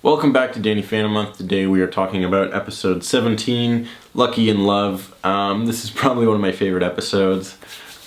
Welcome back to Danny Phantom Month. Today we are talking about episode 17, Lucky in Love. This is probably one of my favorite episodes.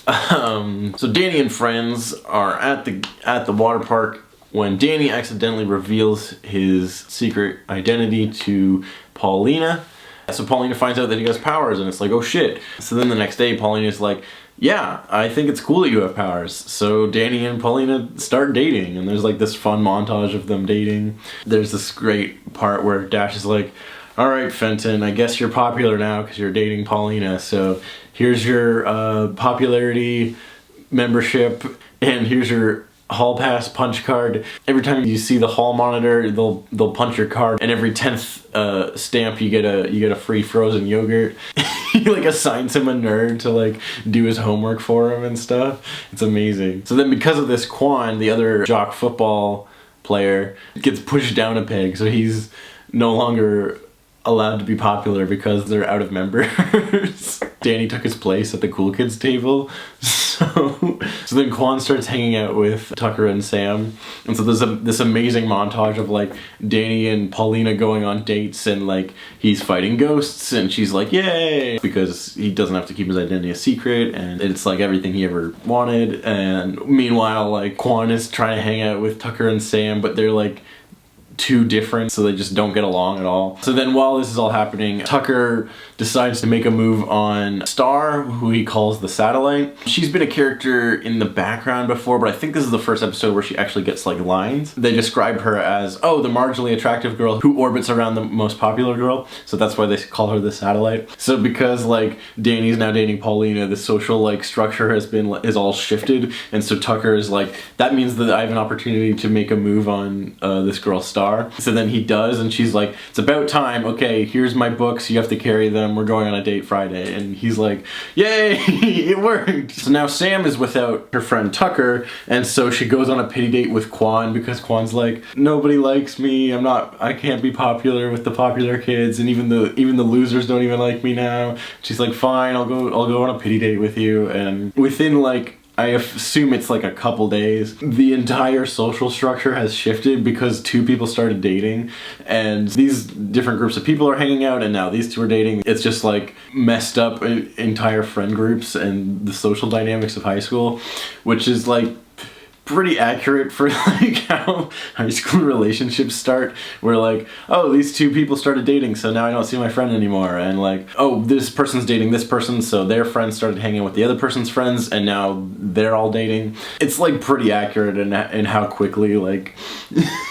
So Danny and friends are at the water park when Danny accidentally reveals his secret identity to Paulina. So Paulina finds out that he has powers and it's like, oh shit. So then the next day Paulina's like, yeah, I think it's cool that you have powers. So Danny and Paulina start dating, and there's like this fun montage of them dating. There's this great part where Dash is like, all right, Fenton, I guess you're popular now because you're dating Paulina. So here's your popularity membership, and here's your hall pass punch card. Every time you see the hall monitor, they'll punch your card, and every 10th stamp you get a free frozen yogurt. He like assigns him a nerd to like do his homework for him and stuff. It's amazing. So then because of this, Quan, the other jock football player, gets pushed down a peg, so he's no longer allowed to be popular because they're out of members. Danny took his place at the cool kids table. So then Quan starts hanging out with Tucker and Sam, and so there's this amazing montage of like Danny and Paulina going on dates, and like he's fighting ghosts and she's like, yay, because he doesn't have to keep his identity a secret, and it's like everything he ever wanted. And meanwhile, like Quan is trying to hang out with Tucker and Sam, but they're like too different, so they just don't get along at all. So then while this is all happening, Tucker decides to make a move on Star, who he calls the Satellite. She's been a character in the background before, but I think this is the first episode where she actually gets like lines. They describe her as, oh, the marginally attractive girl who orbits around the most popular girl, so that's why they call her the Satellite. So because like Danny's now dating Paulina, the social like structure is all shifted, and so Tucker is like, that means that I have an opportunity to make a move on this girl Star. So then he does, and she's like, it's about time, okay, here's my books, you have to carry them, we're going on a date Friday. And he's like, yay, it worked. So now Sam is without her friend Tucker, and so she goes on a pity date with Quan because Quan's like, nobody likes me, I can't be popular with the popular kids, and even the losers don't even like me now. She's like, fine, I'll go on a pity date with you. And within like, I assume it's like a couple days, the entire social structure has shifted because two people started dating, and these different groups of people are hanging out, and now these two are dating. It's just like messed up entire friend groups and the social dynamics of high school, which is like pretty accurate for like how high school relationships start, where like, oh, these two people started dating, so now I don't see my friend anymore, and like, oh, this person's dating this person, so their friends started hanging with the other person's friends, and now they're all dating. It's like pretty accurate in how quickly like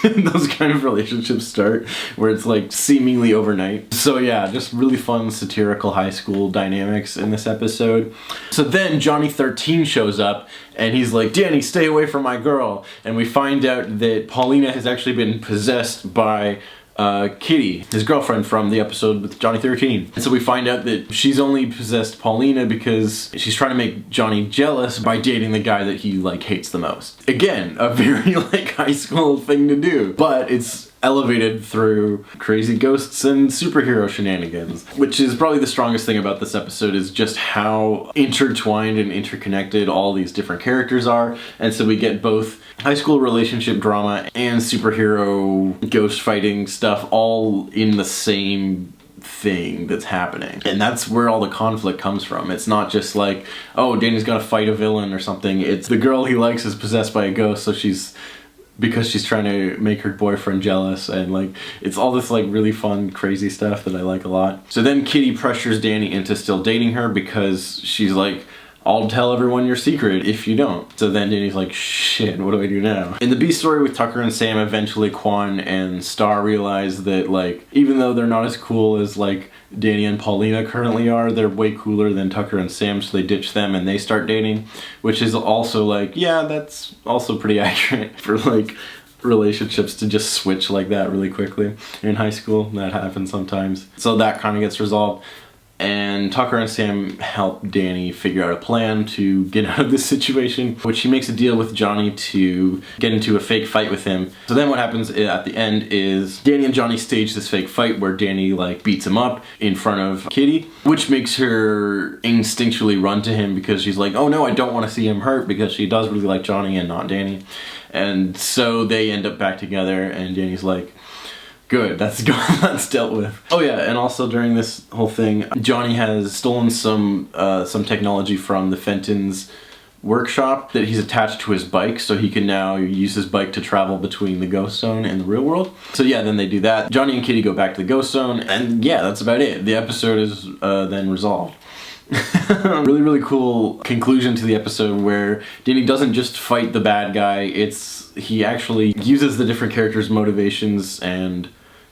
those kind of relationships start, where it's like seemingly overnight. So yeah, just really fun satirical high school dynamics in this episode. So then Johnny 13 shows up, and he's like, Danny, stay away from my girl. And we find out that Paulina has actually been possessed by Kitty, his girlfriend from the episode with Johnny 13. And so we find out that she's only possessed Paulina because she's trying to make Johnny jealous by dating the guy that he like hates the most. Again, a very like high school thing to do, but it's elevated through crazy ghosts and superhero shenanigans, which is probably the strongest thing about this episode, is just how intertwined and interconnected all these different characters are. And so we get both high school relationship drama and superhero ghost fighting stuff all in the same thing that's happening, and that's where all the conflict comes from. It's not just like, oh, Danny's gotta fight a villain or something. It's the girl he likes is possessed by a ghost, so because she's trying to make her boyfriend jealous, and like it's all this like really fun crazy stuff that I like a lot. So then Kitty pressures Danny into still dating her because she's like, I'll tell everyone your secret if you don't. So then Danny's like, shit, what do I do now? In the B story with Tucker and Sam, eventually Quan and Star realize that like, even though they're not as cool as like Danny and Paulina currently are, they're way cooler than Tucker and Sam, so they ditch them and they start dating, which is also like, yeah, that's also pretty accurate for like relationships to just switch like that really quickly in high school. That happens sometimes. So that kind of gets resolved. And Tucker and Sam help Danny figure out a plan to get out of this situation, which he makes a deal with Johnny to get into a fake fight with him. So then what happens at the end is Danny and Johnny stage this fake fight where Danny like beats him up in front of Kitty, which makes her instinctually run to him because she's like, oh no, I don't want to see him hurt, because she does really like Johnny and not Danny. And so they end up back together, and Danny's like, Good, that's good. That's dealt with. Oh yeah, and also during this whole thing, Johnny has stolen some technology from the Fenton's workshop that he's attached to his bike, so he can now use his bike to travel between the Ghost Zone and the real world. So yeah, then they do that. Johnny and Kitty go back to the Ghost Zone, and yeah, that's about it. The episode is then resolved. Really, really cool conclusion to the episode where Danny doesn't just fight the bad guy, he actually uses the different characters' motivations and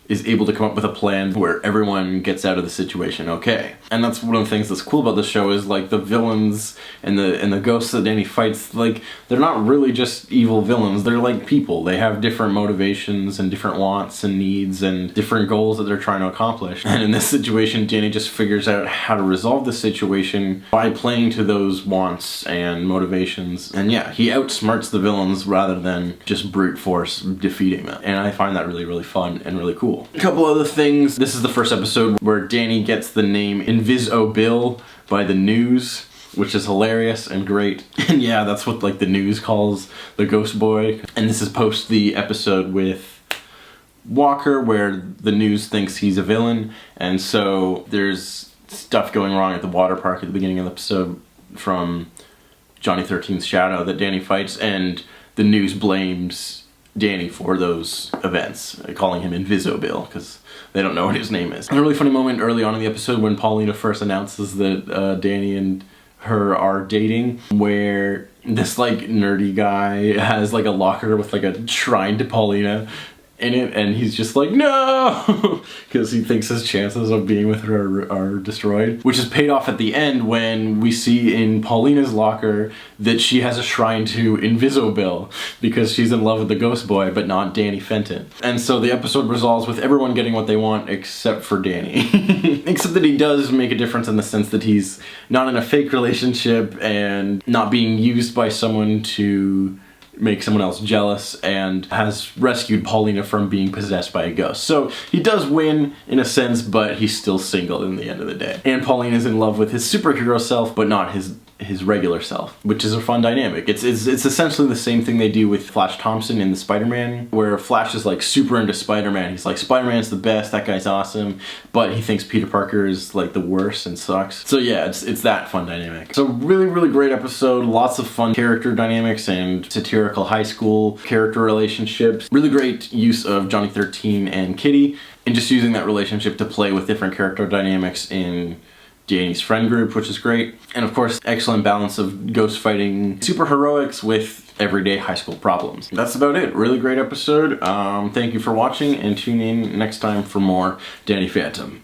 is able to come up with a plan where everyone gets out of the situation okay. And that's one of the things that's cool about the show is like the villains and the ghosts that Danny fights, like they're not really just evil villains, they're like people. They have different motivations and different wants and needs and different goals that they're trying to accomplish. And in this situation, Danny just figures out how to resolve the situation by playing to those wants and motivations. And yeah, he outsmarts the villains rather than just brute force defeating them. And I find that really, really fun and really cool. A couple other things. This is the first episode where Danny gets the name Invis-O-Bill by the news, which is hilarious and great. And yeah, that's what like the news calls the ghost boy. And this is post the episode with Walker where the news thinks he's a villain. And so there's stuff going wrong at the water park at the beginning of the episode from Johnny 13's shadow that Danny fights, and the news blames Danny for those events, calling him Invis-O-Bill because they don't know what his name is. And a really funny moment early on in the episode when Paulina first announces that Danny and her are dating, where this like nerdy guy has like a locker with like a shrine to Paulina in it, and he's just like, no, because he thinks his chances of being with her are destroyed, which is paid off at the end when we see in Paulina's locker that she has a shrine to Invis-O-Bill because she's in love with the ghost boy but not Danny Fenton. And so the episode resolves with everyone getting what they want except for Danny. Except that he does make a difference in the sense that he's not in a fake relationship and not being used by someone to make someone else jealous, and has rescued Paulina from being possessed by a ghost. So he does win in a sense, but he's still single in the end of the day. And Paulina's in love with his superhero self, but not his regular self, which is a fun dynamic. It's essentially the same thing they do with Flash Thompson in the Spider-Man, where Flash is like super into Spider-Man. He's like, Spider-Man's the best, that guy's awesome, but he thinks Peter Parker is like the worst and sucks. So yeah, it's that fun dynamic. So really, really great episode. Lots of fun character dynamics and satirical high school character relationships. Really great use of Johnny 13 and Kitty, and just using that relationship to play with different character dynamics in Danny's friend group, which is great. And of course, excellent balance of ghost fighting super heroics with everyday high school problems. That's about it. Really great episode. Thank you for watching, and tune in next time for more Danny Phantom.